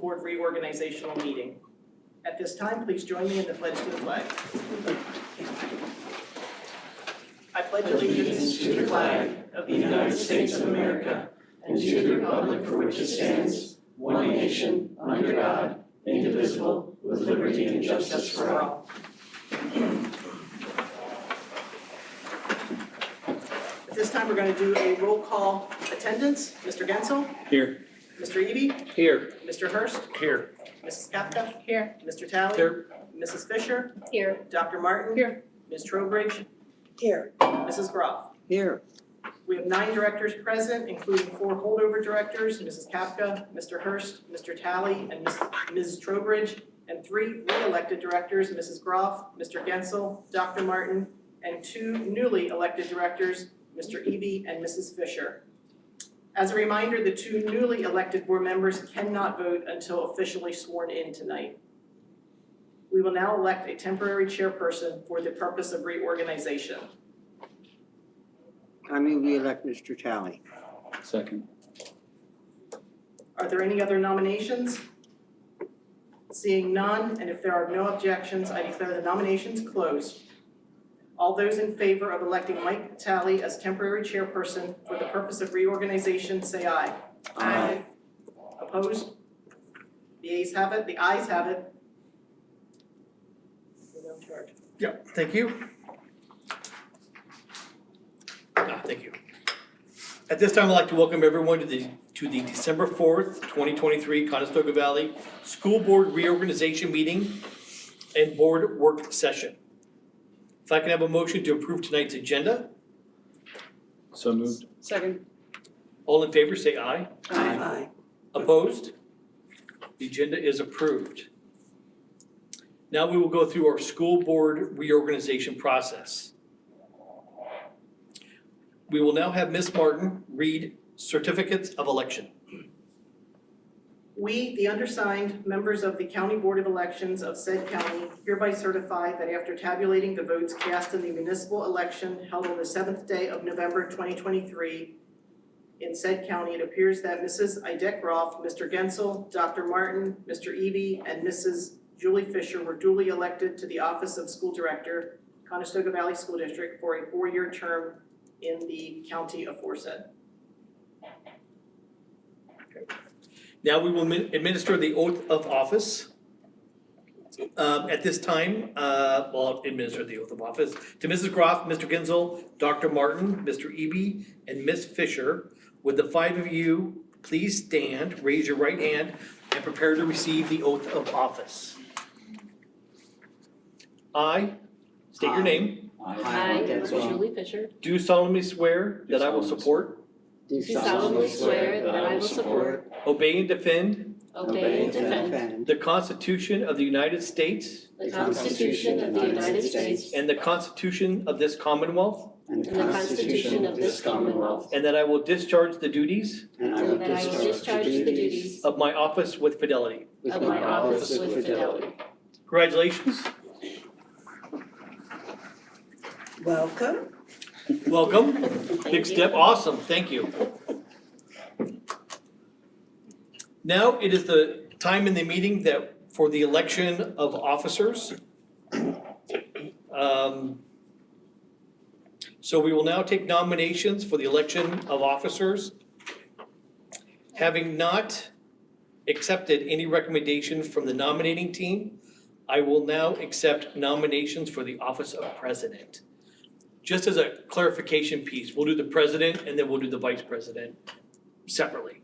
Board reorganizational meeting. At this time, please join me in the pledge to the flag. I pledge allegiance to the flag of the United States of America and to the republic for which it stands, one nation, under God, indivisible, with liberty and justice for all. At this time, we're going to do a roll call attendance. Mr. Gensel? Here. Mr. Eby? Here. Mr. Hurst? Here. Mrs. Kapka? Here. Mr. Talley? Here. Mrs. Fisher? Here. Dr. Martin? Here. Ms. Trowbridge? Here. Mrs. Groff? Here. We have 9 directors present, including 4 holdover directors, Mrs. Kapka, Mr. Hurst, Mr. Talley, and Ms. Trowbridge, and 3 re-elected directors, Mrs. Groff, Mr. Gensel, Dr. Martin, and 2 newly elected directors, Mr. Eby and Mrs. Fisher. As a reminder, the 2 newly elected board members cannot vote until officially sworn in tonight. We will now elect a temporary chairperson for the purpose of reorganization. I move we elect Mr. Talley. Second. Are there any other nominations? Seeing none, and if there are no objections, I declare the nominations closed. All those in favor of electing Mike Talley as temporary chairperson for the purpose of reorganization, say aye. Aye. Opposed? The ayes have it, the ayes have it. You're in charge. Yep, thank you. Thank you. At this time, I'd like to welcome everyone to the December 4th, 2023 Conestoga Valley School Board Reorganization Meeting and Board Work Session. If I can have a motion to approve tonight's agenda. So moved. Second. All in favor, say aye. Aye. Opposed? The agenda is approved. Now we will go through our school board reorganization process. We will now have Ms. Martin read certificates of election. We, the undersigned members of the County Board of Elections of said county, hereby certify that after tabulating the votes cast in the municipal election held on the 7th day of November 2023 in said county, it appears that Mrs. Idette Groff, Mr. Gensel, Dr. Martin, Mr. Eby, and Mrs. Julie Fisher were duly elected to the office of School Director, Conestoga Valley School District, for a 4-year term in the county aforesaid. Now we will administer the oath of office. At this time, I'll administer the oath of office to Mrs. Groff, Mr. Gensel, Dr. Martin, Mr. Eby, and Ms. Fisher. Would the 5 of you please stand, raise your right hand, and prepare to receive the oath of office. I state your name. I, Julie Fisher, Do solemnly swear that I will support, do solemnly swear that I will support, obey, and defend obey, and defend the Constitution of the United States the Constitution of the United States and the Constitution of this Commonwealth, and the Constitution of this Commonwealth, and that I will discharge the duties and that I will discharge the duties of my office with fidelity. of my office with fidelity. Congratulations. Welcome. Welcome. Big step. Awesome. Thank you. Now it is the time in the meeting that for the election of officers. So we will now take nominations for the election of officers. Having not accepted any recommendation from the nominating team, I will now accept nominations for the office of president. Just as a clarification piece, we'll do the president and then we'll do the vice president separately.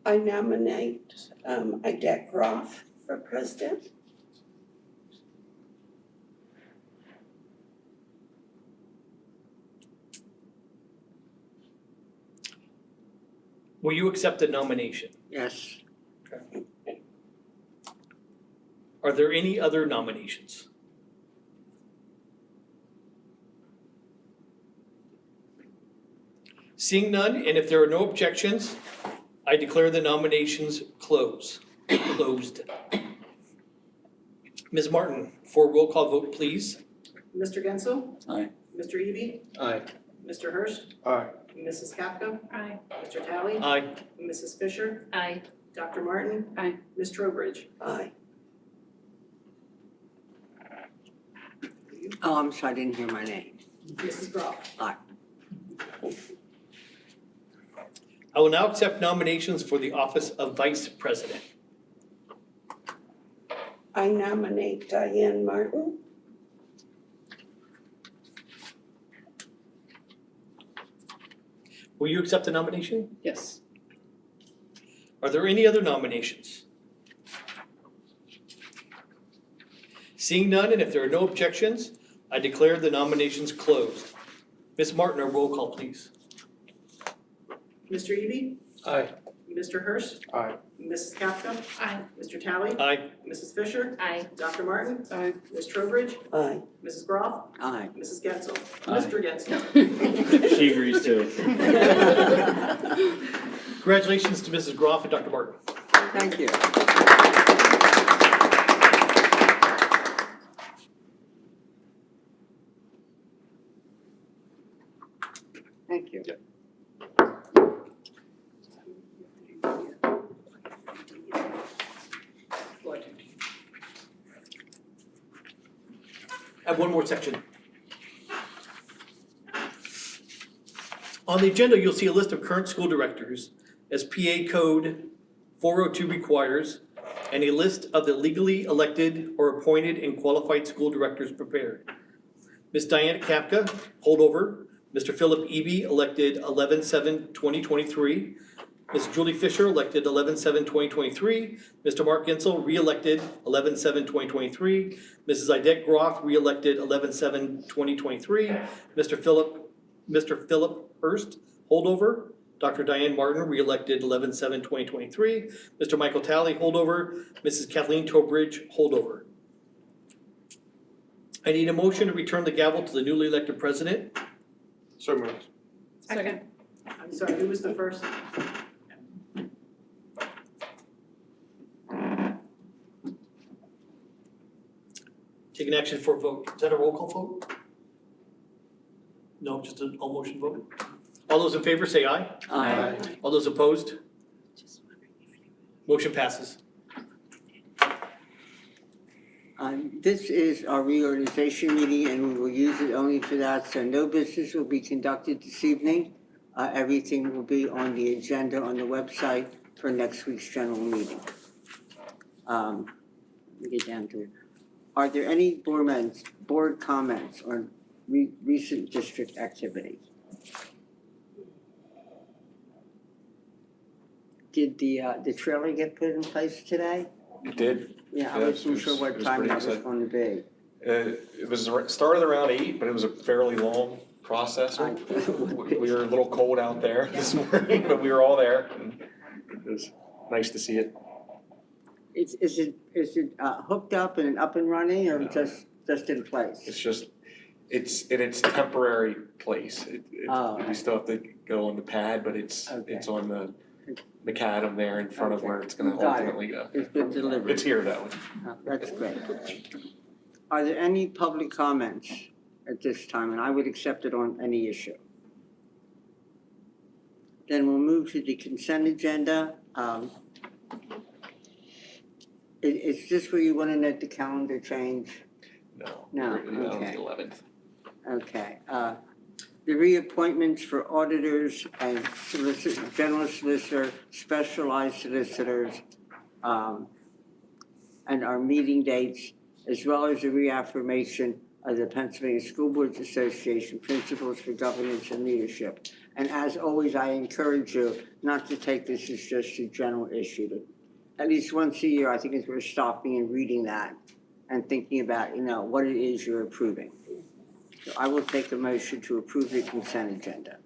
I nominate Idette Groff for president. Will you accept the nomination? Yes. Are there any other nominations? Seeing none, and if there are no objections, I declare the nominations closed. Ms. Martin, for a roll call vote, please. Mr. Gensel? Aye. Mr. Eby? Aye. Mr. Hurst? Aye. Mrs. Kapka? Aye. Mr. Talley? Aye. Mrs. Fisher? Aye. Dr. Martin? Aye. Ms. Trowbridge? Aye. Oh, I'm sorry, I didn't hear my name. Mrs. Groff? I will now accept nominations for the office of Vice President. I nominate Diane Martin. Will you accept the nomination? Yes. Are there any other nominations? Seeing none, and if there are no objections, I declare the nominations closed. Ms. Martin, a roll call, please. Mr. Eby? Aye. Mr. Hurst? Aye. Mrs. Kapka? Aye. Mr. Talley? Aye. Mrs. Fisher? Aye. Dr. Martin? Aye. Ms. Trowbridge? Aye. Mrs. Groff? Aye. Mrs. Gensel? Aye. Mr. Gensel? She agrees too. Congratulations to Mrs. Groff and Dr. Martin. Thank you. Thank you. I have one more section. On the agenda, you'll see a list of current school directors as PA Code 402 requires, and a list of the legally elected or appointed and qualified school directors prepared. Ms. Diana Kapka, holdover. Mr. Philip Eby, elected 11/7/2023. Ms. Julie Fisher, elected 11/7/2023. Mr. Mark Gensel, re-elected 11/7/2023. Mrs. Idette Groff, re-elected 11/7/2023. Mr. Philip Hurst, holdover. Dr. Diane Martin, re-elected 11/7/2023. Mr. Michael Talley, holdover. Mrs. Kathleen Trowbridge, holdover. I need a motion to return the gavel to the newly elected president. So moved. Second. I'm sorry, who was the first? Take an action for a vote. Is that a roll call vote? No, just an all motion vote? All those in favor say aye. Aye. All those opposed? Motion passes. This is our reorganization meeting and we will use it only for that, so no business will be conducted this evening. Everything will be on the agenda on the website for next week's general meeting. Let me get down to it. Are there any board comments on recent district activities? Did the trailer get put in place today? It did. Yeah, I Yeah, wasn't it sure was- what it was time pretty that was exciting. going to be. It was started around 8, but it was a fairly long process. I- We were a little cold out there this morning, but we were all there. And it was nice to see it. Is it hooked up and up and running or No. just in place? It's just, it's in its temporary place. Oh, We still have to go on the pad, but it's Okay. on the macadam there in front of Okay. where it's gonna Got it. ultimately go. It's been delivered. It's here though. That's great. Are there any public comments at this time? And I would accept it on any issue. Then we'll move to the consent agenda. Is this where you want to note the calendar change? No. No, We're on okay. the 11th. Okay, the reappointments for auditors and general solicitor, specialized solicitors, and our meeting dates, as well as the reaffirmation of the Pennsylvania School Boards Association Principles for Governance and Leadership. And as always, I encourage you not to take this as just a general issue. At least once a year, I think it's worth stopping and reading that and thinking about, what it is you're approving. So I will take a motion to approve the consent agenda.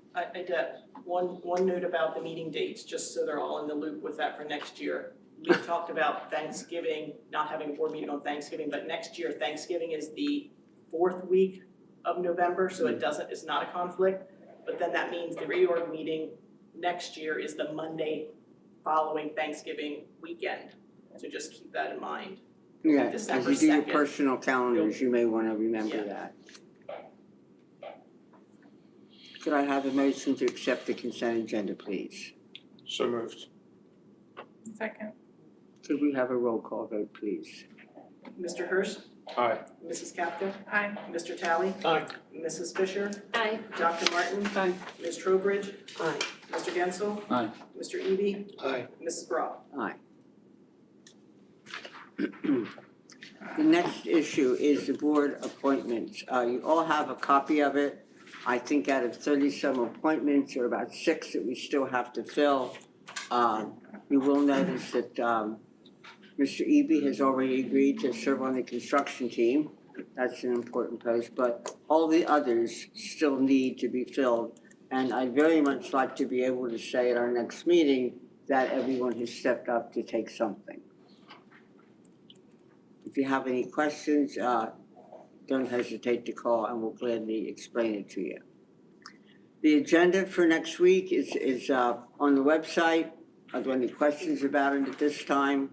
One note about the meeting dates, just so they're all in the loop with that for next year. We talked about Thanksgiving, not having a board meeting on Thanksgiving, but next year Thanksgiving is the 4th week of November, so it's not a conflict. But then that means the reorg meeting next year is the Monday following Thanksgiving weekend. So just keep that in mind. Yeah, as December you do your 2nd. personal calendars, you may want to remember Yeah. that. Could I have a motion to accept the consent agenda, please? So moved. Second. Could we have a roll call vote, please? Mr. Hurst, Aye. Mrs. Kapka, Aye. Mr. Talley, Aye. Mrs. Fisher, Aye. Dr. Martin, Aye. Ms. Trowbridge, Aye. Mr. Gensel, Aye. Mr. Eby, Aye. Mrs. Groff. Aye. The next issue is the board appointments. You all have a copy of it. I think out of 30-some appointments, there are about 6 that we still have to fill. You will notice that Mr. Eby has already agreed to serve on the construction team. That's an important post, but all the others still need to be filled. And I'd very much like to be able to say at our next meeting that everyone has stepped up to take something. If you have any questions, don't hesitate to call and we'll gladly explain it to you. The agenda for next week is on the website. Are there any questions about it at this time?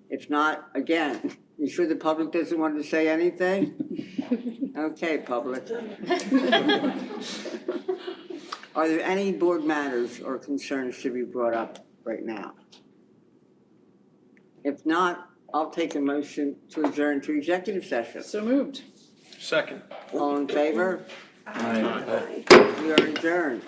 If not, again, you sure the public doesn't want to say anything? Okay, public. Are there any board matters or concerns to be brought up right now? If not, I'll take a motion to adjourn to executive session. So moved. Second. All in favor? Aye. We are adjourned.